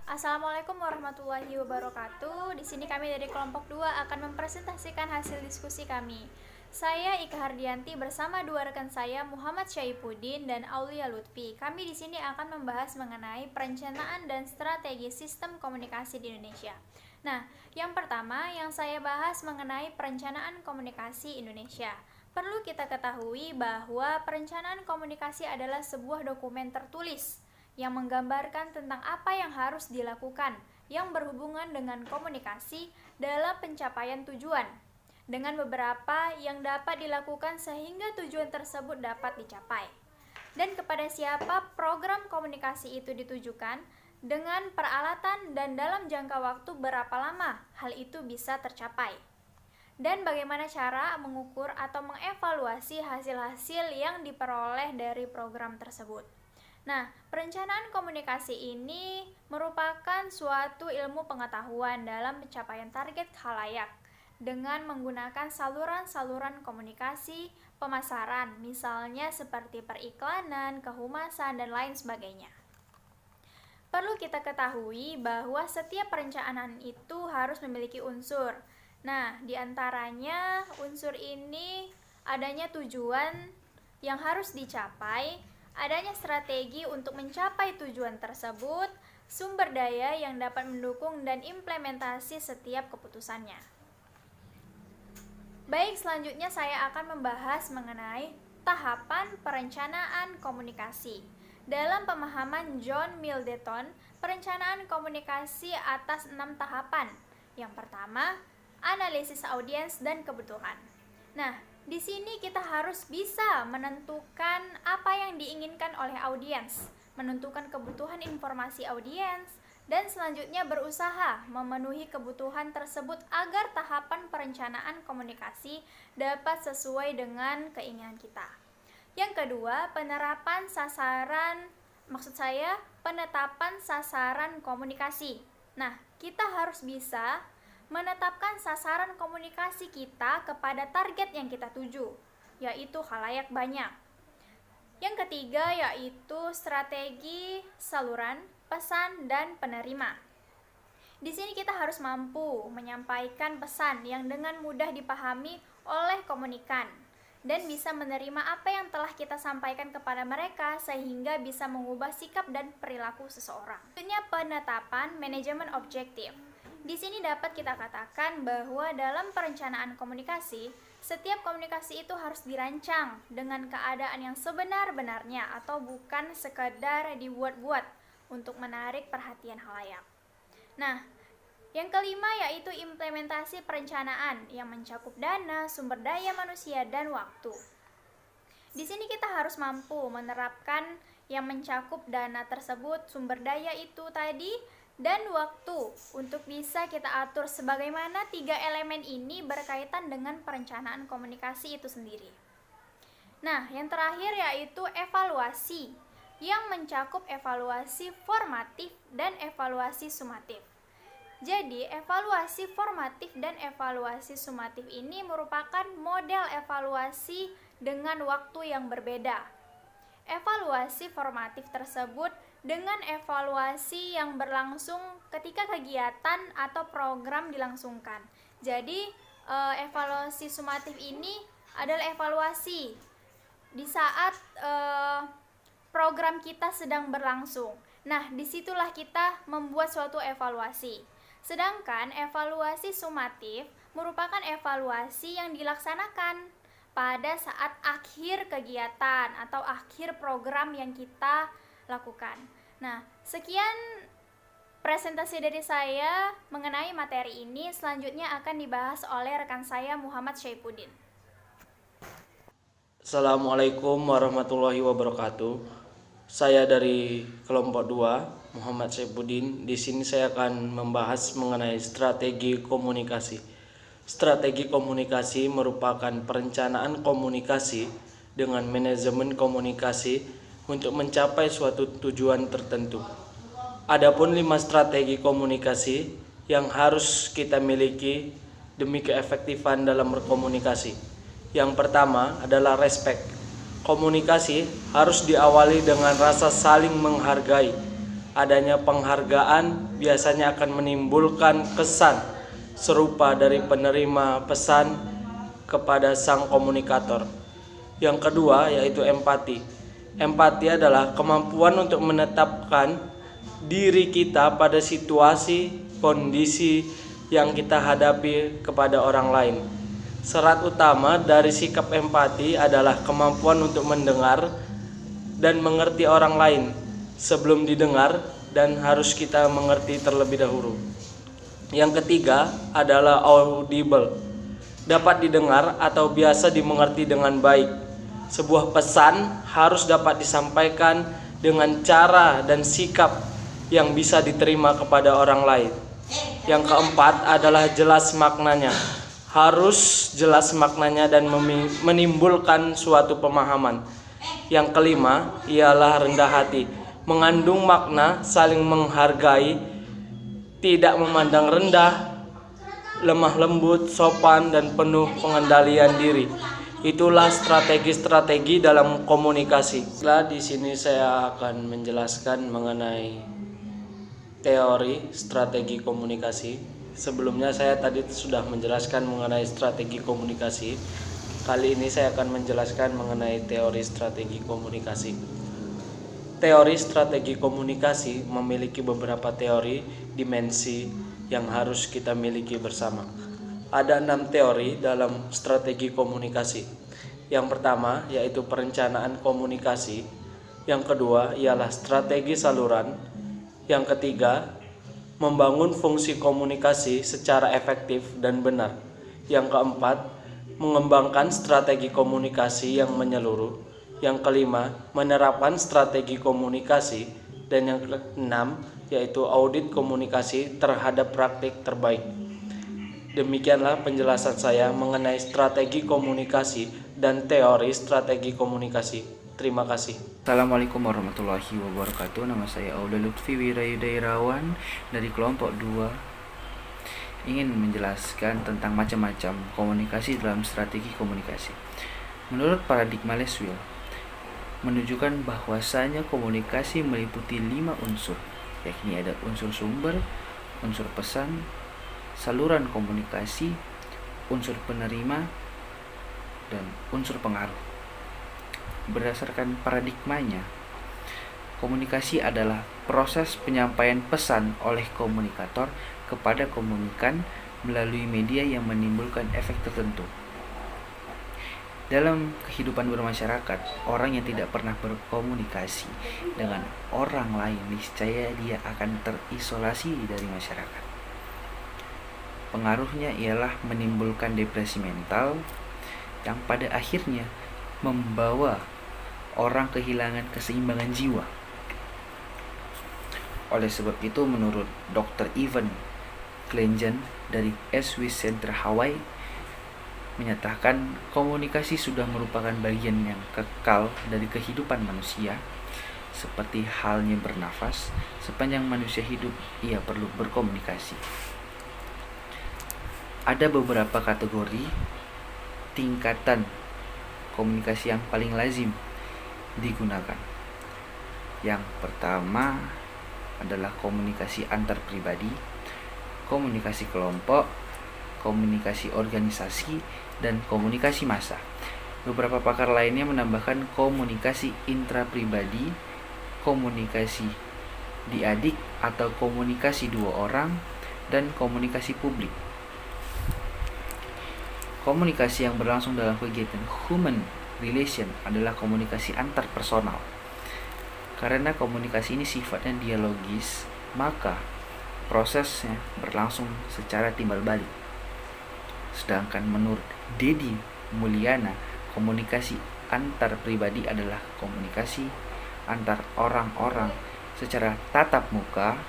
Assalamualaikum warahmatullahi wabarakatuh. Di sini kami dari kelompok 2 akan mempresentasikan hasil diskusi kami. Saya Ika Hardianti bersama dua rekan saya Muhammad Syaifuddin dan Aulia Lutfi. Kami di sini akan membahas mengenai perencanaan dan strategi sistem komunikasi di Indonesia. Nah, yang pertama yang saya bahas mengenai perencanaan komunikasi Indonesia. Perlu kita ketahui bahwa perencanaan komunikasi adalah sebuah dokumen tertulis yang menggambarkan tentang apa yang harus dilakukan yang berhubungan dengan komunikasi dalam pencapaian tujuan, dengan beberapa yang dapat dilakukan sehingga tujuan tersebut dapat dicapai. Dan kepada siapa program komunikasi itu ditujukan, dengan peralatan dan dalam jangka waktu berapa lama hal itu bisa tercapai. Dan bagaimana cara mengukur atau mengevaluasi hasil-hasil yang diperoleh dari program tersebut. Nah, perencanaan komunikasi ini merupakan suatu ilmu pengetahuan dalam pencapaian target khalayak dengan menggunakan saluran-saluran komunikasi pemasaran, misalnya seperti periklanan, kehumasan, dan lain sebagainya. Perlu kita ketahui bahwa setiap perencanaan itu harus memiliki unsur. Nah, diantaranya unsur ini adanya tujuan yang harus dicapai, adanya strategi untuk mencapai tujuan tersebut, sumber daya yang dapat mendukung dan implementasi setiap keputusannya. Baik, selanjutnya saya akan membahas mengenai tahapan perencanaan komunikasi. Dalam pemahaman John Middleton, perencanaan komunikasi atas 6 tahapan. Yang pertama, analisis audiens dan kebutuhan. Nah, di sini kita harus bisa menentukan apa yang diinginkan oleh audiens, menentukan kebutuhan informasi audiens, dan selanjutnya berusaha memenuhi kebutuhan tersebut agar tahapan perencanaan komunikasi dapat sesuai dengan keinginan kita. Yang kedua, penetapan sasaran komunikasi. Nah, kita harus bisa menetapkan sasaran komunikasi kita kepada target yang kita tuju, yaitu khalayak banyak. Yang ketiga yaitu strategi saluran, pesan, dan penerima. Di sini kita harus mampu menyampaikan pesan yang dengan mudah dipahami oleh komunikan dan bisa menerima apa yang telah kita sampaikan kepada mereka sehingga bisa mengubah sikap dan perilaku seseorang. Selanjutnya, penetapan manajemen objektif. Di sini dapat kita katakan bahwa dalam perencanaan komunikasi, setiap komunikasi itu harus dirancang dengan keadaan yang sebenar-benarnya atau bukan sekedar dibuat-buat untuk menarik perhatian khalayak. Nah, yang kelima yaitu implementasi perencanaan yang mencakup dana, sumber daya manusia, dan waktu. Di sini kita harus mampu menerapkan yang mencakup dana tersebut, sumber daya itu tadi, dan waktu untuk bisa kita atur sebagaimana 3 elemen ini berkaitan dengan perencanaan komunikasi itu sendiri. Nah, yang terakhir yaitu evaluasi yang mencakup evaluasi formatif dan evaluasi sumatif. Jadi, evaluasi formatif dan evaluasi sumatif ini merupakan model evaluasi dengan waktu yang berbeda. Evaluasi formatif tersebut dengan evaluasi yang berlangsung ketika kegiatan atau program dilangsungkan. Jadi, evaluasi sumatif ini adalah evaluasi di saat program kita sedang berlangsung. Nah, disitulah kita membuat suatu evaluasi. Sedangkan evaluasi sumatif merupakan evaluasi yang dilaksanakan pada saat akhir kegiatan atau akhir program yang kita lakukan. Nah, sekian presentasi dari saya mengenai materi ini. Selanjutnya akan dibahas oleh rekan saya Muhammad Syaifuddin. Assalamualaikum warahmatullahi wabarakatuh. Saya dari kelompok 2, Muhammad Syaifuddin. Di sini saya akan membahas mengenai strategi komunikasi. Strategi komunikasi merupakan perencanaan komunikasi dengan manajemen komunikasi untuk mencapai suatu tujuan tertentu. Adapun 5 strategi komunikasi yang harus kita miliki demi keefektifan dalam berkomunikasi. Yang pertama adalah respect. Komunikasi harus diawali dengan rasa saling menghargai Adanya penghargaan biasanya akan menimbulkan kesan serupa dari penerima pesan kepada sang komunikator. Yang kedua yaitu empati. Empati adalah kemampuan untuk menetapkan diri kita pada situasi, kondisi yang kita hadapi kepada orang lain. Syarat utama dari sikap empati adalah kemampuan untuk mendengar dan mengerti orang lain sebelum didengar, dan harus kita mengerti terlebih dahulu. Yang ketiga adalah audible, dapat didengar atau biasa dimengerti dengan baik. Sebuah pesan harus dapat disampaikan dengan cara dan sikap yang bisa diterima kepada orang lain. Yang keempat adalah jelas maknanya. Harus jelas maknanya dan menimbulkan suatu pemahaman. Yang kelima ialah rendah hati, mengandung makna saling menghargai, tidak memandang rendah, lemah lembut, sopan, dan penuh pengendalian diri. Itulah strategi-strategi dalam komunikasi. Setelah di sini saya akan menjelaskan mengenai teori strategi komunikasi. Sebelumnya saya tadi sudah menjelaskan mengenai strategi komunikasi. Kali ini saya akan menjelaskan mengenai teori strategi komunikasi. Teori strategi komunikasi memiliki beberapa teori dimensi yang harus kita miliki bersama. Ada 6 teori dalam strategi komunikasi. Yang pertama yaitu perencanaan komunikasi. Yang kedua ialah strategi saluran. Yang ketiga, membangun fungsi komunikasi secara efektif dan benar. Yang keempat, mengembangkan strategi komunikasi yang menyeluruh. Yang kelima, menerapkan strategi komunikasi. Dan yang keenam, yaitu audit komunikasi terhadap praktik terbaik. Demikianlah penjelasan saya mengenai strategi komunikasi dan teori strategi komunikasi. Terima kasih. Assalamualaikum warahmatullahi wabarakatuh. Nama saya Auda Lutfi Wirayudairawan dari kelompok 2. Ingin menjelaskan tentang macam-macam komunikasi dalam strategi komunikasi. Menurut paradigma Leswil, menunjukkan bahwasanya komunikasi meliputi 5 unsur, yakni ada unsur sumber, unsur pesan, saluran komunikasi, unsur penerima, dan unsur pengaruh. Berdasarkan paradigmanya, komunikasi adalah proses penyampaian pesan oleh komunikator kepada komunikan melalui media yang menimbulkan efek tertentu. Dalam kehidupan bermasyarakat, orang yang tidak pernah berkomunikasi dengan orang lain niscaya dia akan terisolasi dari masyarakat. Pengaruhnya ialah menimbulkan depresi mental yang pada akhirnya membawa orang kehilangan keseimbangan jiwa. Oleh sebab itu, menurut Dr. Ivan Klenjan dari Swiss Center Hawaii, menyatakan komunikasi sudah merupakan bagian yang kekal dari kehidupan manusia. Seperti halnya bernafas, sepanjang manusia hidup ia perlu berkomunikasi. Ada beberapa kategori tingkatan komunikasi yang paling lazim digunakan. Yang pertama adalah komunikasi antar pribadi, komunikasi kelompok, komunikasi organisasi, dan komunikasi massa. Beberapa pakar lainnya menambahkan komunikasi intrapribadi, komunikasi diadik atau komunikasi 2 orang, dan komunikasi publik. Komunikasi yang berlangsung dalam kegiatan human relation adalah komunikasi antar personal. Karena komunikasi ini sifatnya dialogis, maka prosesnya berlangsung secara timbal balik. Sedangkan menurut Dedi Mulyana, komunikasi antar pribadi adalah komunikasi antar orang-orang secara tatap muka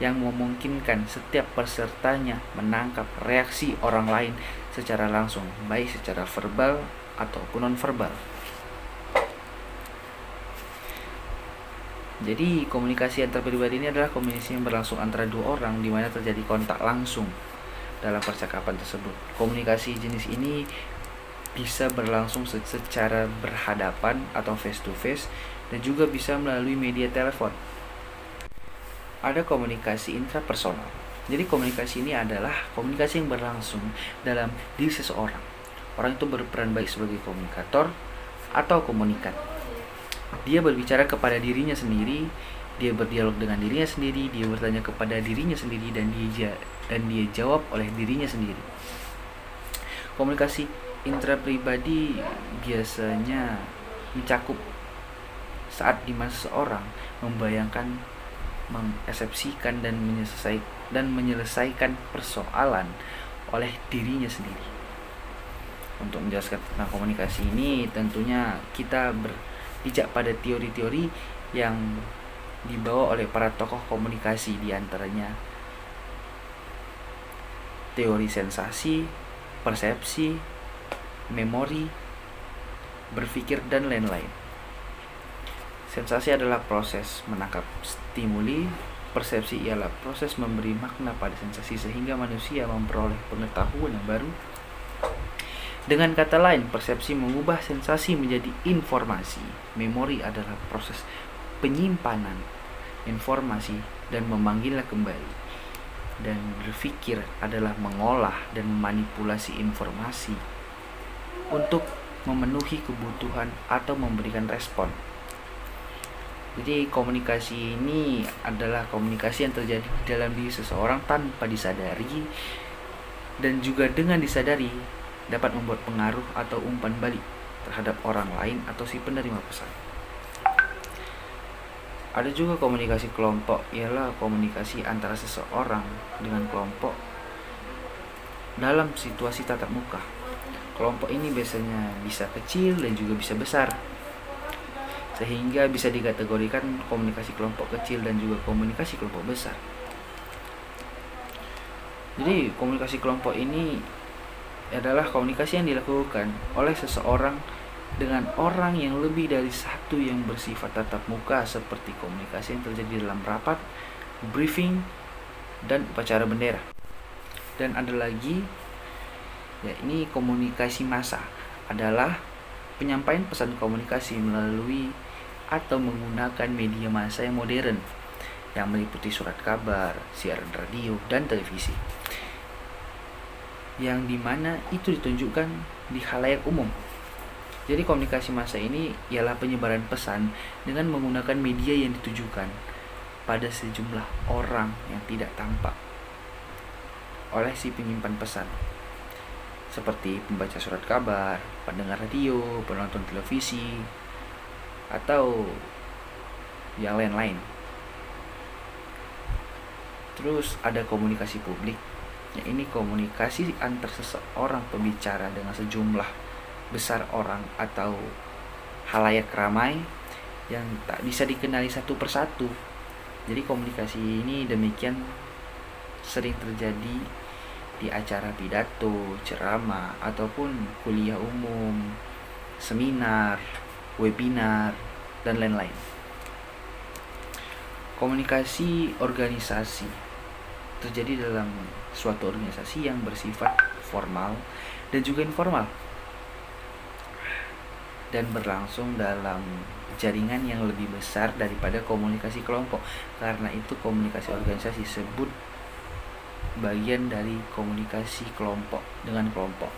yang memungkinkan setiap pesertanya menangkap reaksi orang lain secara langsung, baik secara verbal ataupun non-verbal. Jadi komunikasi antar pribadi ini adalah komunikasi yang berlangsung antara 2 orang di mana terjadi kontak langsung dalam percakapan tersebut. Komunikasi jenis ini bisa berlangsung secara berhadapan atau face to face, dan juga bisa melalui media telepon. ada komunikasi intrapersonal. Jadi komunikasi ini adalah komunikasi yang berlangsung dalam diri seseorang. Orang itu berperan baik sebagai komunikator atau komunikan. Dia berbicara kepada dirinya sendiri, dia berdialog dengan dirinya sendiri, dia bertanya kepada dirinya sendiri, dan dia jawab oleh dirinya sendiri. Komunikasi intrapribadi biasanya mencakup saat dimana seseorang membayangkan, mengeksepsikan dan menyelesaikan persoalan oleh dirinya sendiri. Untuk menjelaskan tentang komunikasi ini, tentunya kita berpijak pada teori-teori yang dibawa oleh para tokoh komunikasi, diantaranya teori sensasi, persepsi, memori, berpikir, dan lain-lain. Sensasi adalah proses menangkap stimuli, persepsi ialah proses memberi makna pada sensasi sehingga manusia memperoleh pengetahuan yang baru. Dengan kata lain, persepsi mengubah sensasi menjadi informasi. Memori adalah proses penyimpanan informasi dan memanggilnya kembali. Dan berpikir adalah mengolah dan memanipulasi informasi untuk memenuhi kebutuhan atau memberikan respon. Jadi komunikasi ini adalah komunikasi yang terjadi di dalam diri seseorang tanpa disadari, dan juga dengan disadari dapat membuat pengaruh atau umpan balik terhadap orang lain atau si penerima pesan. Ada juga komunikasi kelompok, ialah komunikasi antara seseorang dengan kelompok dalam situasi tatap muka. Kelompok ini biasanya bisa kecil dan juga bisa besar, sehingga bisa dikategorikan komunikasi kelompok kecil dan juga komunikasi kelompok besar. Jadi komunikasi kelompok ini adalah komunikasi yang dilakukan oleh seseorang dengan orang yang lebih dari satu yang bersifat tatap muka, seperti komunikasi yang terjadi dalam rapat, briefing, dan upacara bendera. Dan ada lagi, yakni komunikasi massa, adalah penyampaian pesan komunikasi melalui atau menggunakan media massa yang modern, yang meliputi surat kabar, siaran radio, dan televisi, yang dimana itu ditunjukkan di khalayak umum. Jadi komunikasi massa ini ialah penyebaran pesan dengan menggunakan media yang ditujukan pada sejumlah orang yang tidak tampak oleh si penyimpan pesan, seperti pembaca surat kabar, pendengar radio, penonton televisi, atau yang lain-lain. Terus ada komunikasi publik, ya ini komunikasi antar seseorang pembicara dengan sejumlah besar orang atau halayak ramai yang tak bisa dikenali satu persatu. Jadi komunikasi ini demikian sering terjadi di acara pidato, ceramah, ataupun kuliah umum, seminar, webinar, dan lain-lain. Komunikasi organisasi terjadi dalam suatu organisasi yang bersifat formal dan juga informal, dan berlangsung dalam jaringan yang lebih besar daripada komunikasi kelompok. Karena itu komunikasi organisasi disebut bagian dari komunikasi kelompok dengan kelompok.